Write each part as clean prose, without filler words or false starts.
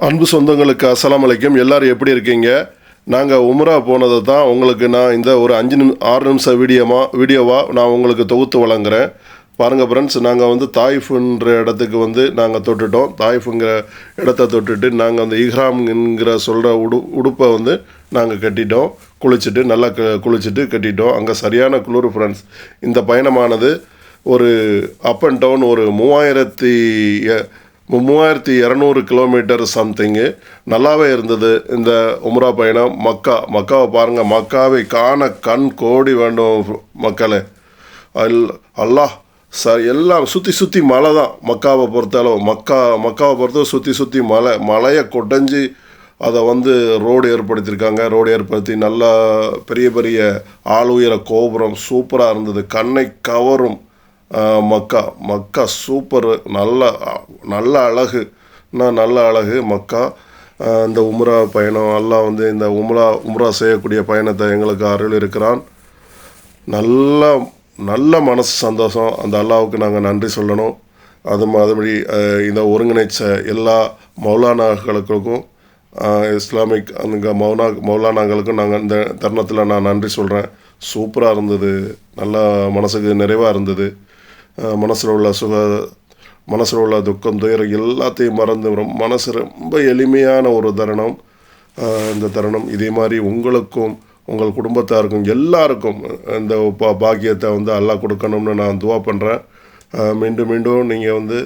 அன்பு சொந்தங்களுக்கு அஸ்ஸலாமு அலைக்கும். எல்லோரும் எப்படி இருக்கீங்க? நாங்கள் உம்ரா போனதை தான் உங்களுக்கு நான் இந்த ஒரு 6 நிமிஷம் வீடியோவாக நான் உங்களுக்கு தொகுத்து வழங்குகிறேன். பாருங்கள் ஃப்ரெண்ட்ஸ், நாங்கள் வந்து தாயிஃப்ன்ற இடத்துக்கு வந்து நாங்கள் தொட்டுட்டோம். தாயிஃபுங்கிற இடத்த தொட்டுட்டு நாங்கள் வந்து இஹ்ராம்ங்கிற சொல்கிற உடுப்பை வந்து நாங்கள் கட்டிட்டோம். குளிச்சுட்டு நல்லா குளிச்சுட்டு கட்டிட்டோம். அங்கே சரியான குளிர் ஃப்ரெண்ட்ஸ். இந்த பயணமானது ஒரு அப் அண்ட் டவுன் ஒரு 3200 கிலோமீட்டர் சம்திங்கு. நல்லாவே இருந்தது இந்த உம்ரா பயணம். மக்காவை பாருங்கள், மக்காவை காண கண் கோடி வேண்டும் மக்களே. அல்லாஹ் எல்லாம் சுற்றி மலை தான். மக்காவை பொறுத்தளவு மக்காவை பொறுத்தளவு சுற்றி மலையை கொடைஞ்சி அதை வந்து ரோடு ஏற்படுத்தியிருக்காங்க. ரோடு ஏற்படுத்தி நல்லா பெரிய ஆளுயர கோபுரம் சூப்பராக இருந்தது. கண்ணை கவரும் மக்கா சூப்பர். நல்ல அழகு மக்கா. இந்த உம்ரா பயணம் அல்லாஹ் வந்து இந்த உம்ரா செய்யக்கூடிய பயணத்தை எங்களுக்கு அருள் இருக்கிறான். நல்ல மனசு சந்தோஷம். அந்த அல்லாஹ்வுக்கு நாங்கள் நன்றி சொல்லணும். அதுபடி இந்த ஒருங்கிணைச்ச எல்லா மௌலானாக்களுக்கும் இஸ்லாமிக் அந்த மௌலானாக்களுக்கும் நாங்கள் இந்த தருணத்தில் நான் நன்றி சொல்கிறேன். சூப்பராக இருந்தது. நல்லா மனசுக்கு நிறைவாக இருந்தது. மனசில் உள்ள துக்கம் துயரம் எல்லாத்தையும் மறந்து மனசு ரொம்ப எளிமையான ஒரு தருணம். இந்த தருணம் இதே மாதிரி உங்களுக்கும் உங்கள் குடும்பத்தாருக்கும் எல்லாருக்கும் இந்த பாக்கியத்தை வந்து அல்லாஹ் கொடுக்கணும்னு நான் துவா பண்ணுறேன். மீண்டும் நீங்கள் வந்து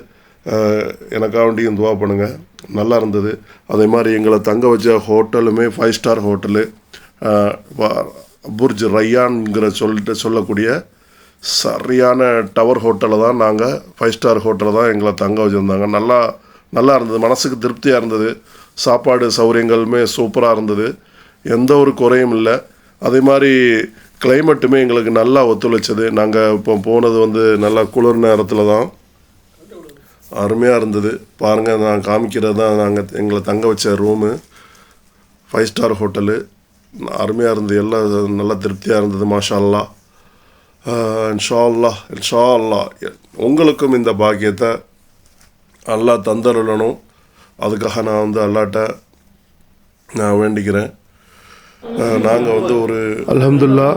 எனக்காக வேண்டியும் துவா பண்ணுங்கள். நல்லா இருந்தது. அதே மாதிரி எங்களை தங்க வச்ச ஹோட்டலுமே 5 ஸ்டார் ஹோட்டலு, புர்ஜ் ரய்யான்ங்கிற சொல்லக்கூடிய சரியான டவர் ஹோட்டலில் தான் நாங்கள் 5 ஸ்டார் ஹோட்டலில் தான் எங்களை தங்க வச்சுருந்தாங்க. நல்லா இருந்தது. மனசுக்கு திருப்தியாக இருந்தது. சாப்பாடு சௌகரியங்களுமே சூப்பராக இருந்தது. எந்த ஒரு குறையும் இல்லை. அதே மாதிரி கிளைமேட்டுமே எங்களுக்கு நல்லா ஒத்துழைச்சது. நாங்கள் இப்போ போனது வந்து நல்லா குளிர் நேரத்தில் தான். அருமையாக இருந்தது. பாருங்கள், நான் காமிக்கிறது தான் எங்களை தங்க வச்ச ரூமு. 5 ஸ்டார் ஹோட்டலு அருமையாக இருந்தது. எல்லாம் நல்லா திருப்தியாக இருந்தது. மாஷா அல்லாஹ். இன்ஷா அல்லாஹ் உங்களுக்கும் இந்த பாக்கியத்தை அல்லாஹ் தந்தருளணும். அதுக்காக நான் வந்து அல்லாட்ட நான் வேண்டிக்கிறேன். நாங்கள் வந்து ஒரு அல்ஹம்துலில்லாஹ்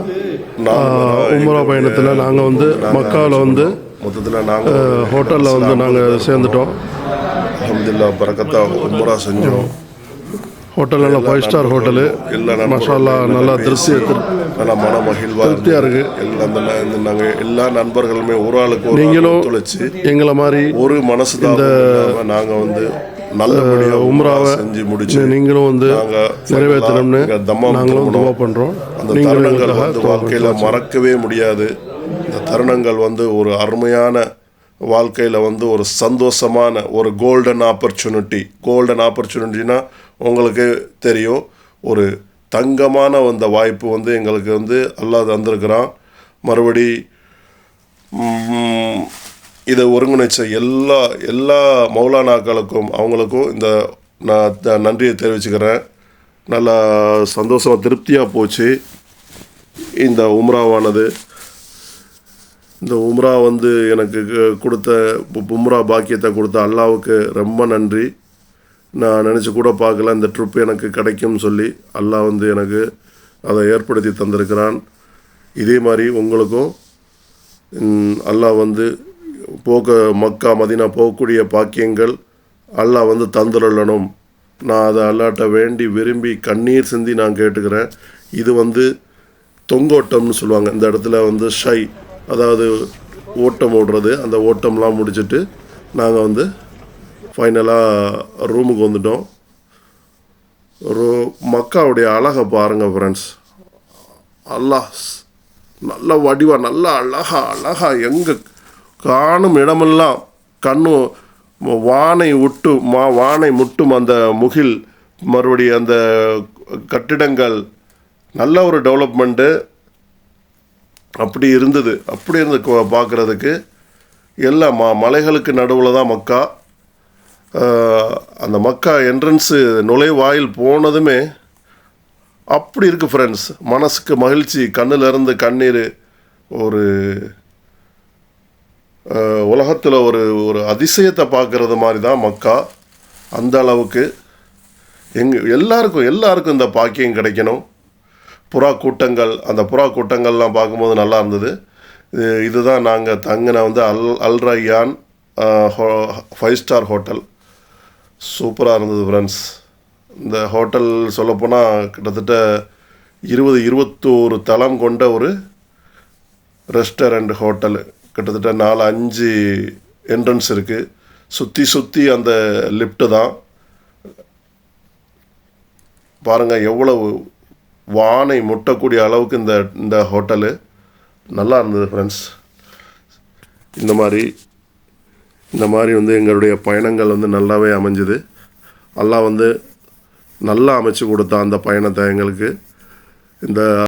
உம்ரா பயணத்தில் நாங்கள் வந்து மக்காவில் வந்து மொத்தத்தில் நாங்கள் ஹோட்டலில் வந்து நாங்கள் சேர்ந்துட்டோம். அல்ஹம்துலில்லாஹ் பரக்கத்தா உம்ரா செஞ்சோம். ஹோட்டல் நல்லா 5 ஸ்டார் ஹோட்டலு. மாஷா அல்லாஹ் நல்லா நல்லா மன மகிழ்வாக திருப்தியாக இருக்குது. எல்லாம் நாங்கள் எல்லா நண்பர்களுமே ஒரு ஆளுக்கு நீங்களும் ஒத்துழைச்சி எங்களை மாதிரி ஒரு மனசு தான் நாங்கள் வந்து நல்லபடியாக உம்ராவை செஞ்சு முடிச்சு நீங்களும் வந்து நிறைவேற்றணும்னு நாங்களும் துவா பண்ணுறோம். அந்த தருணங்கள் வந்து வாழ்க்கையில் மறக்கவே முடியாது. இந்த தருணங்கள் வந்து ஒரு அருமையான வாழ்க்கையில் வந்து ஒரு சந்தோஷமான ஒரு கோல்டன் ஆப்பர்ச்சுனிட்டினா உங்களுக்கு தெரியும். ஒரு தங்கமான அந்த வாய்ப்பு வந்து எங்களுக்கு வந்து அல்லாஹ் தந்திருக்கிறான். மறுபடி இதை ஒருங்கிணைச்ச எல்லா மௌலானாக்களுக்கும் அவங்களுக்கும் இந்த நான் நன்றியை தெரிவிச்சுக்கிறேன். நல்லா சந்தோஷமாக திருப்தியாக போச்சு இந்த உம்ராவானது. இந்த உம்ரா வந்து எனக்கு கொடுத்த உம்ரா பாக்கியத்தை கொடுத்த அல்லாஹ்வுக்கு ரொம்ப நன்றி. நான் நினச்சி கூட பார்க்கல இந்த ட்ரிப் எனக்கு கிடைக்கும்னு சொல்லி. அல்லாஹ் வந்து எனக்கு அதை ஏற்படுத்தி தந்திருக்கிறான். இதே மாதிரி உங்களுக்கும் அல்லாஹ் வந்து மக்கா மதீனா போகக்கூடிய பாக்கியங்கள் அல்லாஹ் வந்து தந்துடணும். நான் அதை அல்லாட்ட வேண்டி விரும்பி கண்ணீர் சிந்தி நான் கேட்டுக்கிறேன். இது வந்து தொங்கோட்டம்னு சொல்லுவாங்க. இந்த இடத்துல வந்து அதாவது ஓட்டம் ஓடுறது. அந்த ஓட்டம்லாம் முடிச்சுட்டு நாங்கள் வந்து ஃபைனலாக ரூமுக்கு வந்துட்டோம். மக்காவுடைய அழகை பாருங்கள் ஃப்ரெண்ட்ஸ். அல்லாஹ் நல்ல வடிவாக நல்லா அழகா எங்கே காணும் இடமெல்லாம் வானை முட்டும் அந்த முகில், மறுபடியும் அந்த கட்டிடங்கள், நல்ல ஒரு டெவலப்மெண்ட்டு அப்படி இருந்து பார்க்குறதுக்கு. எல்லாம் மலைகளுக்கு நடுவில் தான் மக்கா. அந்த மக்கா என்ட்ரன்ஸு நுழைவாயில் போனதுமே அப்படி இருக்குது ஃப்ரெண்ட்ஸ். மனசுக்கு மகிழ்ச்சி, கண்ணிலிருந்து கண்ணீர். ஒரு உலகத்தில் ஒரு அதிசயத்தை பார்க்குறது மாதிரி தான் மக்கா. அந்த அளவுக்கு எல்லாருக்கும் இந்த பாக்கியம் கிடைக்கணும். புறா கூட்டங்கள், அந்த புறா கூட்டங்கள்லாம் பார்க்கும்போது நல்லா இருந்தது. இதுதான் நாங்கள் தங்கின வந்து அல் ரய்யான் 5 ஸ்டார் ஹோட்டல். சூப்பராக இருந்தது ஃப்ரெண்ட்ஸ். இந்த ஹோட்டல் சொல்லப்போனால் கிட்டத்தட்ட 21 தளம் கொண்ட ஒரு ரெஸ்டாரண்ட் ஹோட்டலு. கிட்டத்தட்ட 4-5 என்ட்ரன்ஸ் இருக்குது. சுற்றி அந்த லிஃப்ட்டு தான். பாருங்கள் எவ்வளவு வானை முட்டக்கூடிய அளவுக்கு இந்த ஹோட்டலு நல்லா இருந்தது ஃப்ரெண்ட்ஸ். இந்த மாதிரி வந்து எங்களுடைய பயணங்கள் வந்து நல்லாவே அமைஞ்சுது. அல்லாஹ் வந்து நல்லா அமைச்சு கொடுத்தான் அந்த பயணத்தை எங்களுக்கு. இந்த